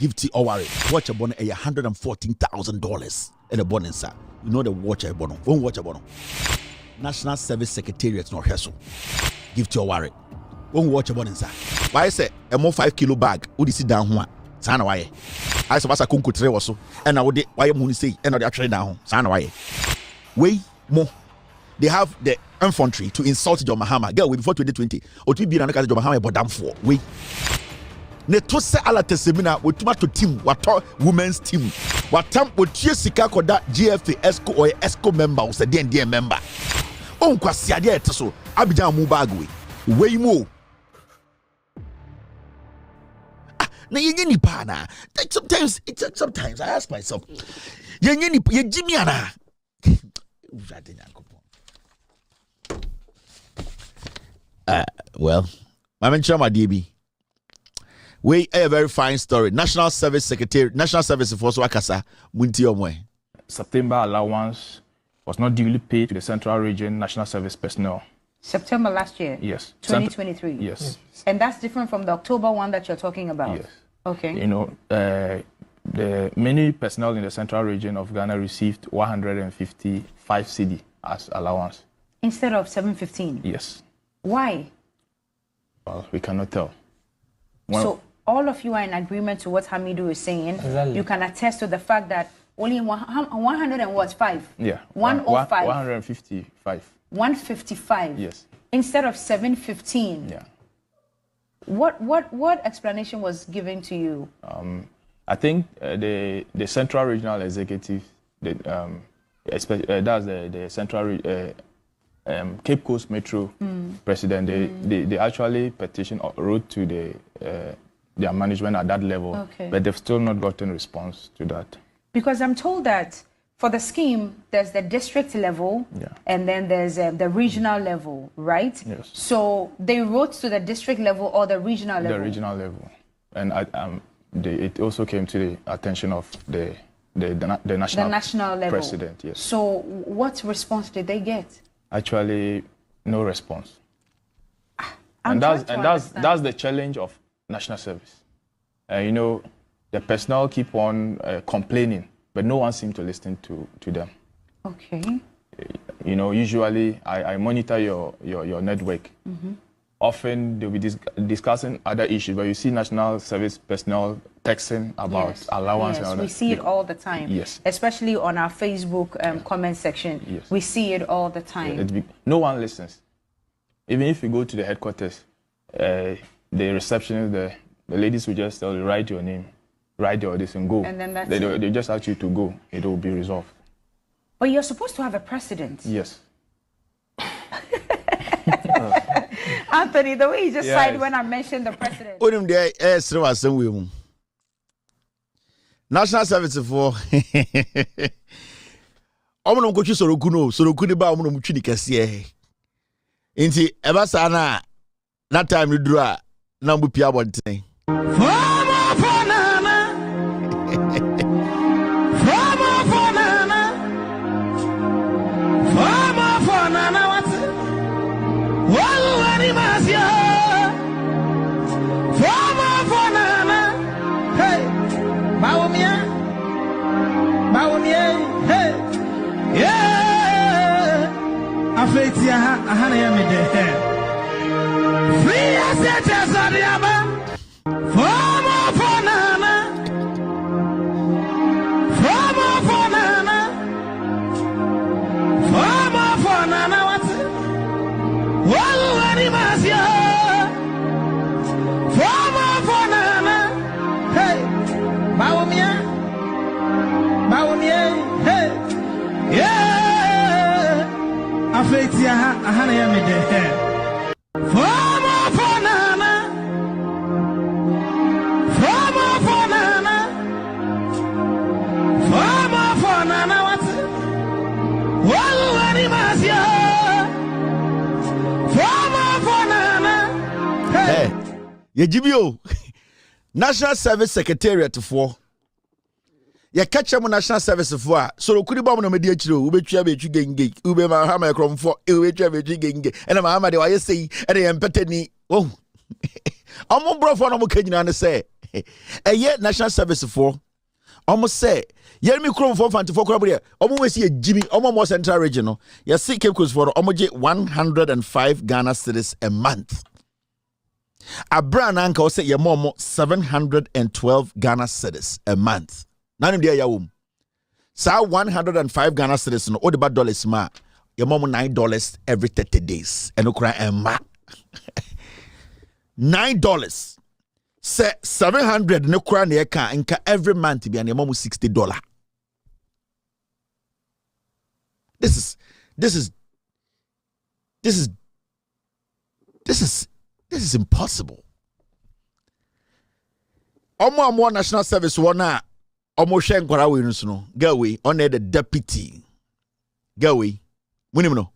Gifty Oware. Watch a bonnet $114,000 in a bonnet, sir. You know the watch a bonnet. Won't watch a bonnet. National Service Secretariat no Hesso. Gifty Oware. Won't watch a bonnet, sir. Why say a more 5 kilo bag? Would you sit down one? Sana why? I saw a kunku tre also. And I would why you say and they actually down. Sana why? Way more. They have the infantry to insult your Mahama. Girl, before 2020. Or to be an account of Mahama, but damn for. We. Netose ala tesemina wotumato team wato women's team watam wotie sika koda GFA ESCO or ESCO member or DND member on kwasi ade eteso Abidjan mu bag we mo na yenye nipa na sometimes I ask myself yenye nipa ye jimi ana well my man chama DB. We a very fine story. National Service Secretary, National Service Force Wakasa, Munti Omwe. September allowance was not duly paid to the Central Region National Service personnel. September last year? Yes. 2023? Yes. And that's different from the October one that you're talking about? Yes. Okay. You know, the many personnel in the Central Region of Ghana received 155 CD as allowance. Instead of 715? Yes. Why? Well, we cannot tell. So all of you are in agreement to what Hamidu is saying. Exactly. You can attest to the fact that only 105. Yeah. 105. 155. 155. Yes. Instead of 715. Yeah. What explanation was given to you? I think the Central Regional Executive, that's the Central Cape Coast Metro president, they actually petitioned or wrote to their management at that level, but they've still not gotten response to that. Because I'm told that for the scheme, there's the district level, and then there's the regional level, right? Yes. So they wrote to the district level or the regional level? The regional level. And it also came to the attention of the national level president. Yes. So what response did they get? Actually, no response. And that's the challenge of national service. You know, the personnel keep on complaining, but no one seems to listen to them. Okay. You know, usually I monitor your network. Often they'll be discussing other issues, but you see national service personnel texting about allowance and all that. We see it all the time. Yes. Especially on our Facebook comment section. Yes. We see it all the time. No one listens. Even if you go to the headquarters, the receptionist, the ladies will just tell you, write your name, write your this and go. And then they just ask you to go. It will be resolved. But you're supposed to have a precedent. Yes. Anthony, the way you just sighed when I mentioned the president. National Service for Omo go chi soroku ni ba omo no mutwi ni kase enti eba sa na that time ni duru a na mbu pia bonten Ahana ya me de free as it is on the aba for nana what well animas ya for nana hey bawumia hey yeah Afetia ahana ya me de for nana what well animas ya for nana hey ye jibio National Service Secretariat for ya catch am national service for so okudi bom no medi akire o betwa betwi genge ube ma ha ma kromfo e betwa betwi genge ena ma ha ma de wa yesei ena ye mpetani oh omo brofo no mo kanyina ne say A year national service for almost say, Yermi Chrome for Fanti for Crabria, almost see a Jimmy, almost central regional. You see Cape Coast for almost 105 Ghana cedis a month. A brand uncle say your mom 712 Ghana cedis a month. None of the yawum. So 105 Ghana cedis no all the bad dollars ma. Your mom $9 every 30 days. And no cry and ma. $9. Say 700 no cry near car and every month be and your mom $60. This is impossible. Omo national service wana omo hwe nkwara we nso no girl we on the deputy girl we munim no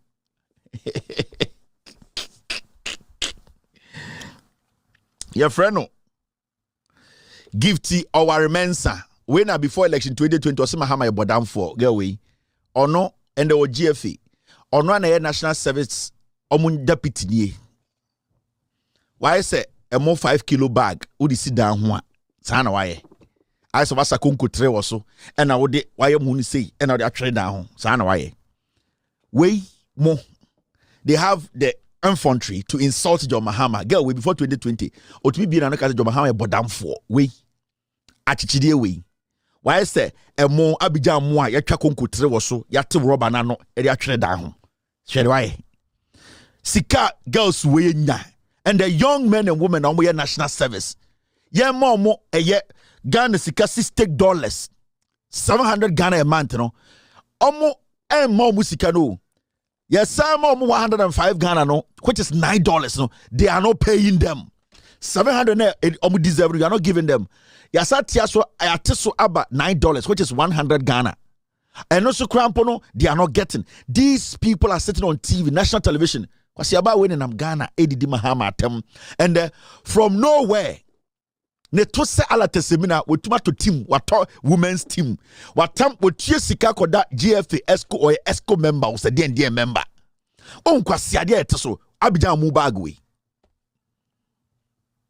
your friend no Gifty Oware mensa when before election 2020 was Mahama bodam for girl we ono and the GFA ono na national service omo deputy nie. Why say a more 5 kilo bag would sit down one? Sana why? I saw Wasa Kunku tray or so, and I would why you moon say, and I trade down. Sana why? Way more. They have the infantry to insult John Mahama. Girl, way before 2020, or to be another John Mahama bodam for way. Achichide way. Why say a more Abidjan moi, ya Kunku tray or so, ya to rob anano, and ya trade down. Shall why? Sika girls way na. And the young men and women on your national service. Yeah, more a year Ghana sika $60. 700 Ghana a month, no. Omo and more musika no. Yes, some more 105 Ghana no, which is $9 no. They are not paying them. 700 omo deserve, you are not giving them. Yes, atiso aba $9, which is 100 Ghana. And also crampono, they are not getting. These people are sitting on TV, national television. Because you're about winning Ghana, Eddie Mahama atem. And from nowhere, ne to se ala tesemina, we tomato team, what women's team, what tam, what sika koda GFA, ESCO or ESCO member, or DND member. Kwa siadia eteso, Abidjan mubagwe.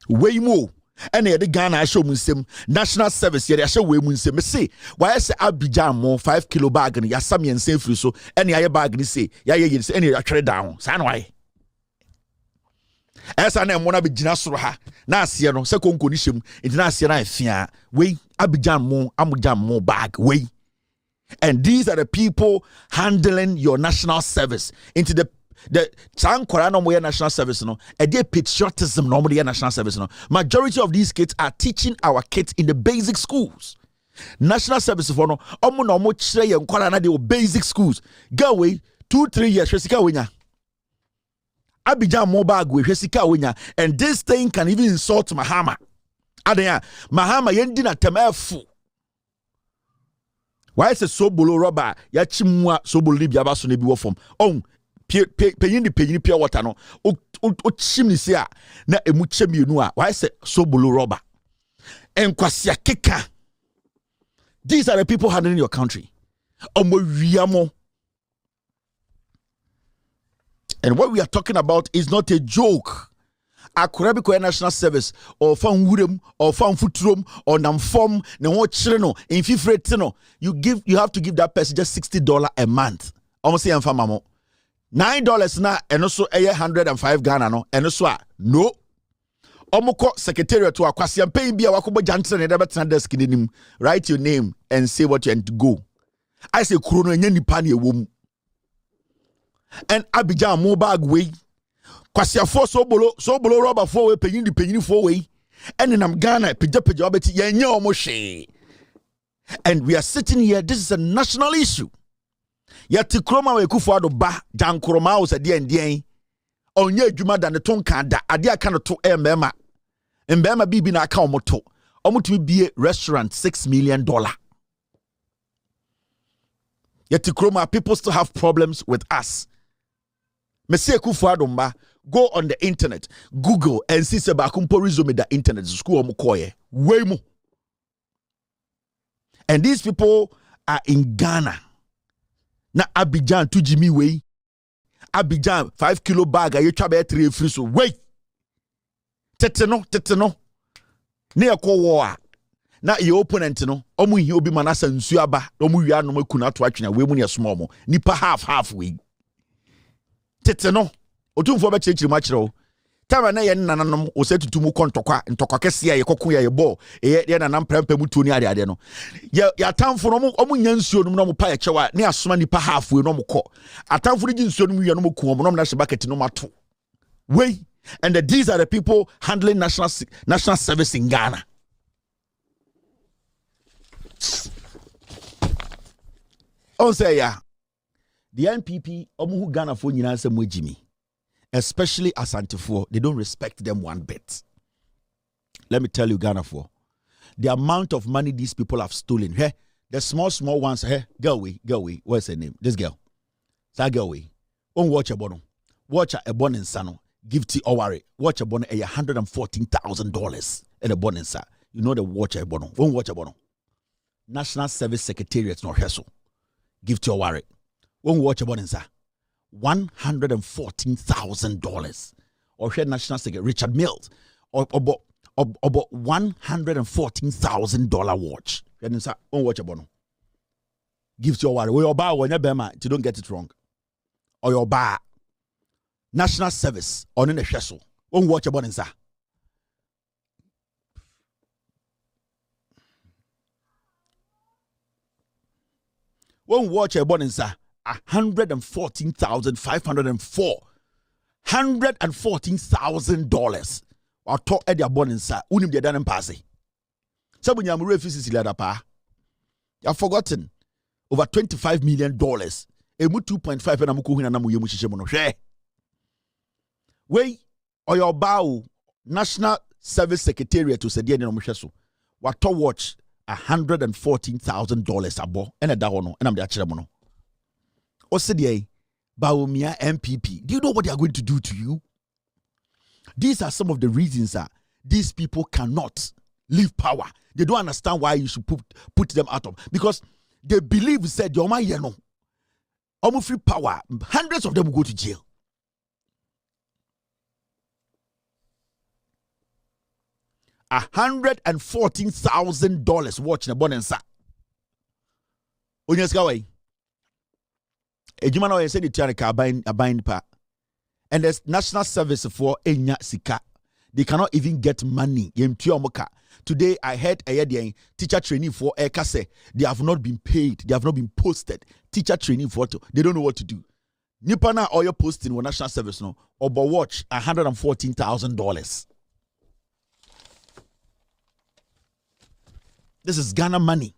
Way more. And the Ghana show munsem national service here show we munsem say why say Abidjan mo 5 kilo bag ni yasami and say free so any aye bag ni say ya ye say any trade down san why esa na mo na be gina soro ha na ase no se konko ni hyem nti na ase na afia we Abidjan mo amujam mo bag we. And these are the people handling your national service into the Chankora no more national service no a day patriotism no more national service no. Majority of these kids are teaching our kids in the basic schools. National service for no no more chire yankora na the basic schools. Go away 2-3 years hwesika wenya. Abidjan mo bag we hwesika wenya, and this thing can even insult Mahama. Adenya Mahama yendi na temafu. Why is it so below rubber? Ya chimwa so below libya baso ne bi wo form. Paying pure water no o chimney sia na emu chemienu a why say so below rubber and kwasia keka. These are the people handling your country. And what we are talking about is not a joke. Akurabiko national service or fan wurem or fan futrum or namform ne ho chire in fifretino you have to give that person just $60 a month. Almost say mfamamo $9 na and also 105 Ghana no and also no omoko secretariat to akwasiam pay bia wakobo jantre ne debet desk nim write your name and say what you want to go. I say krono enya nipa na ewom and Abidjan mo bag way kwasia for so bolo rubber for we penyin for way and in Ghana pija obeti yenye omo hwe. And we are sitting here, this is a national issue. Yati kroma we kufuado ba jankroma o se de onye adwuma da ne tonka da ade aka no to mbema bibi na aka omoto bie restaurant $6 million. Yati kroma, people still have problems with us. Mese kufuado mba, go on the internet, Google and see se ba kumpo resume the internet school omokoye way mo. And these people are in Ghana. Na Abidjan to Jimmy way. Abidjan 5 kilo bag you try 3 free so wait. Teteno. Ne ko war. Na your opponent no, omu hi obi manasa nsu aba, omu wia no makuna to atwena we mu ne small mo. Nipa half we. Tete no, otumfo be chechiri ma kire o. Tama na ye nananom o se tutu mu ntokwa kese ye kokko ye bo ye nanam prempa mu tuoni ade no. Ya tamfo no omu nya nsuo no no mo pa ye kyewa ne asoma nipa half we no mo kɔ. Atamfo ji nsuo no mu wia no mo ku no na hye bucket no mato. We and these are the people handling national service in Ghana. On say ya the NPP omu Ghana for nyina se mo Jimmy, especially Asantefo, they don't respect them one bit. Let me tell you, Ghana for the amount of money these people have stolen. Hey, the small ones. Hey, go away. What's her name? This girl. That girl way. On watch a bono. Watch a bon in sano. Gifty Oware. Watch a bono $114,000 in a bon in sa. You know the watch a bono. Won't watch a bono. National Service Secretariat no Hesso. Gifty Oware. Won't watch a bono in sa. $114,000. Or head National Secretary Richard Mills. Or about $114,000 watch. Won't watch a bono. Gifty Oware. Or your bar when you bema. You don't get it wrong. Or your bar. National Service on in a Hesso. Won't watch a bono in sa. Won't watch a bono in sa. $114,504. $114,000. Or talk at their bonanza. Unim de dan passe. Some of you refuses letter pa. You have forgotten over $25 million. Emu 2.5 and amuku hina namu yemu shishemono. Wey or your bow National Service Secretariat to Sedian no Musheso. What to watch $114,000 abo and a dawono and I'm the achemono. Osidie Baumia MPP. Do you know what they are going to do to you? These are some of the reasons that these people cannot leave power. They don't understand why you should put them out of, because they believe said your man no almost free power. Hundreds of them will go to jail. $114,000 watching a bonanza. Onyeska Ejumano said the bind pa. And there's national service for Enya Sika. They cannot even get money. Today I heard a teacher training for Ekase. They have not been paid. They have not been posted. Teacher training for they don't know what to do. Nipana oil posting for national service no. Obo watch $114,000. This is Ghana money.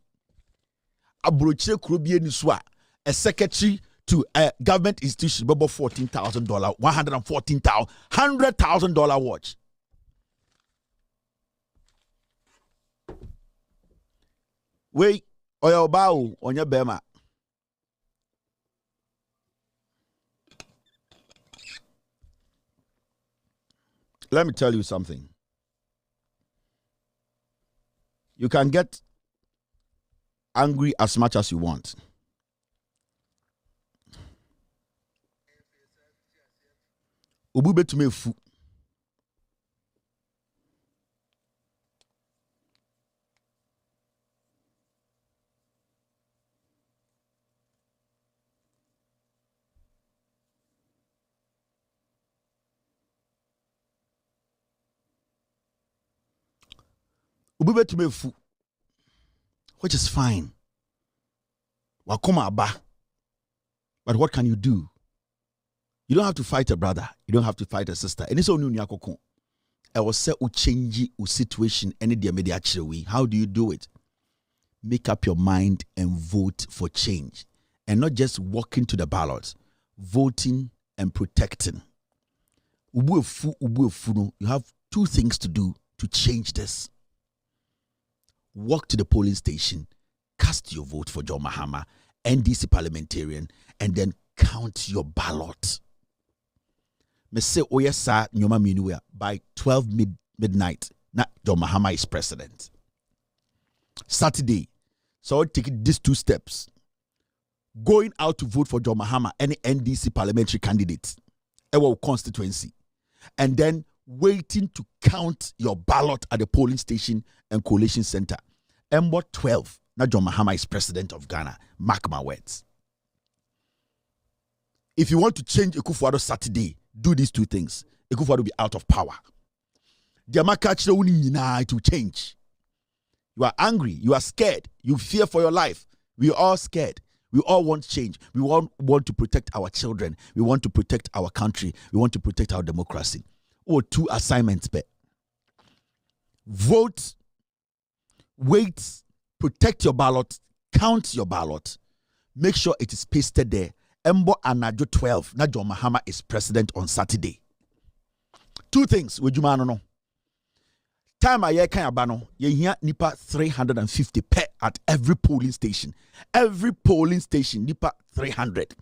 Abroche Krobie Niswa, a secretary to a government institution, about $14,000, $114,000, $100,000 watch. Wait, or your bow on your bema. Let me tell you something. You can get angry as much as you want. Ubube to me fu. Ubube to me fu. Which is fine. Wakoma aba. But what can you do? You don't have to fight a brother. You don't have to fight a sister. And it's only nyakoko. I will say change your situation any day media way. How do you do it? Make up your mind and vote for change. And not just walking to the ballot. Voting and protecting. You have two things to do to change this. Walk to the polling station, cast your vote for John Mahama, NDC parliamentarian, and then count your ballot. Me say oyesa nyoma minuya by 12 midnight. Na John Mahama is president. Saturday, so I take these two steps. Going out to vote for John Mahama, any NDC parliamentary candidate, our constituency, and then waiting to count your ballot at the polling station and collation center. Embo 12, now John Mahama is president of Ghana. Mark my words. If you want to change Akufo-Addo Saturday, do these two things. Akufo-Addo will be out of power. It will change. You are angry. You are scared. You fear for your life. We are all scared. We all want change. We all want to protect our children. We want to protect our country. We want to protect our democracy. Or two assignments. Vote, wait, protect your ballot, count your ballot. Make sure it is pasted there. Embo Anajo 12. Najo Mahama is president on Saturday. Two things. Would you know? Time a year kan abano, ye hear nipa 350 per at every polling station. Every polling station, nipa 300.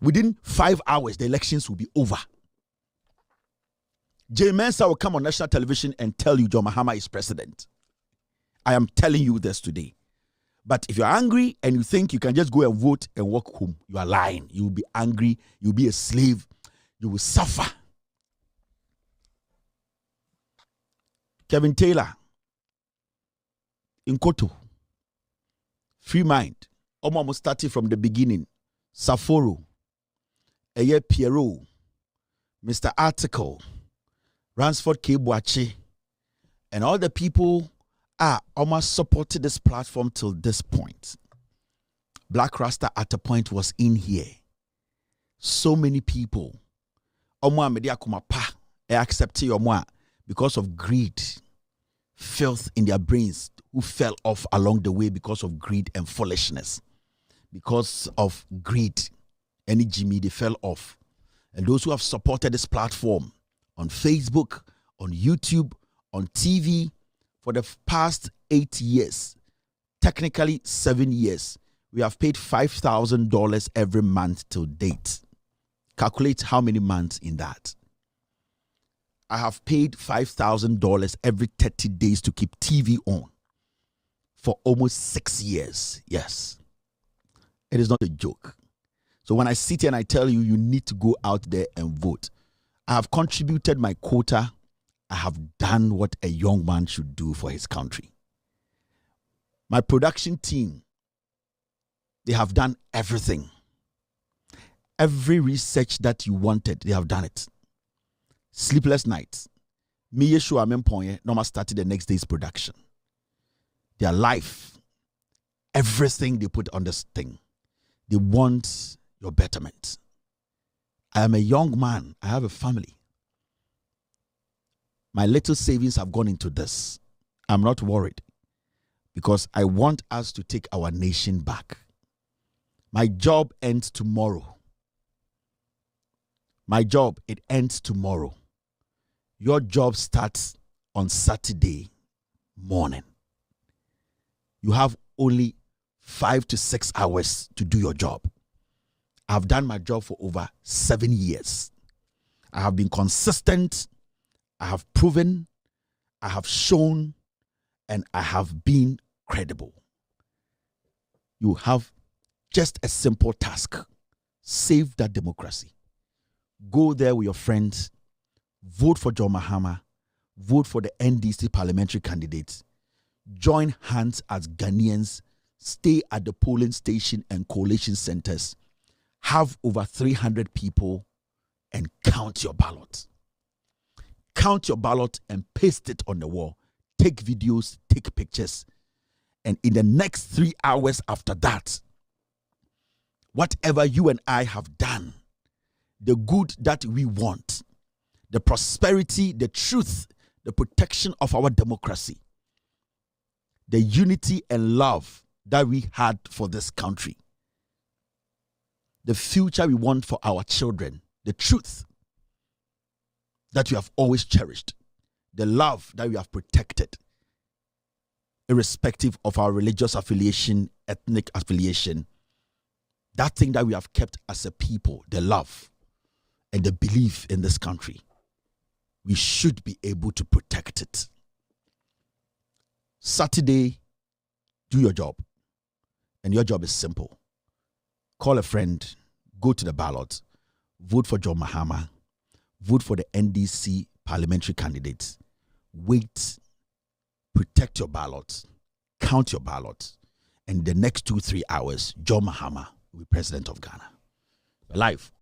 Within 5 hours, the elections will be over. Jay Mensa will come on national television and tell you John Mahama is president. I am telling you this today. But if you're angry and you think you can just go and vote and walk home, you are lying. You will be angry. You will be a slave. You will suffer. Kevin Taylor, Nkoto, Free Mind, Omo started from the beginning. Saforo, Eye Pierrot, Mr. Article, Ransford K. Boache, and all the people are almost supported this platform till this point. Black Rasta at a point was in here. So many people. Omo media kumapa, accept your because of greed, filth in their brains, who fell off along the way because of greed and foolishness. Because of greed, any Jimmy, they fell off. And those who have supported this platform on Facebook, on YouTube, on TV for the past 8 years, technically 7 years, we have paid $5,000 every month till date. Calculate how many months in that. I have paid $5,000 every 30 days to keep TV on for almost 6 years. Yes. It is not a joke. So when I sit here and I tell you, you need to go out there and vote. I have contributed my quota. I have done what a young man should do for his country. My production team, they have done everything. Every research that you wanted, they have done it. Sleepless nights. Me Yeshua Memponye normal started the next day's production. Their life, everything they put on this thing. They want your betterment. I am a young man. I have a family. My little savings have gone into this. I'm not worried because I want us to take our nation back. My job ends tomorrow. My job, it ends tomorrow. Your job starts on Saturday morning. You have only 5 to 6 hours to do your job. I've done my job for over 7 years. I have been consistent. I have proven. I have shown. And I have been credible. You have just a simple task. Save that democracy. Go there with your friends. Vote for John Mahama. Vote for the NDC parliamentary candidates. Join hands as Ghanaians. Stay at the polling station and collation centers. Have over 300 people and count your ballot. Count your ballot and paste it on the wall. Take videos, take pictures. And in the next 3 hours after that, whatever you and I have done, the good that we want, the prosperity, the truth, the protection of our democracy, the unity and love that we had for this country, the future we want for our children, the truth that we have always cherished, the love that we have protected, irrespective of our religious affiliation, ethnic affiliation, that thing that we have kept as a people, the love and the belief in this country, we should be able to protect it. Saturday, do your job. And your job is simple. Call a friend, go to the ballot, vote for John Mahama, vote for the NDC parliamentary candidates, wait, protect your ballot, count your ballot, and the next 2-3 hours, John Mahama will be president of Ghana. Live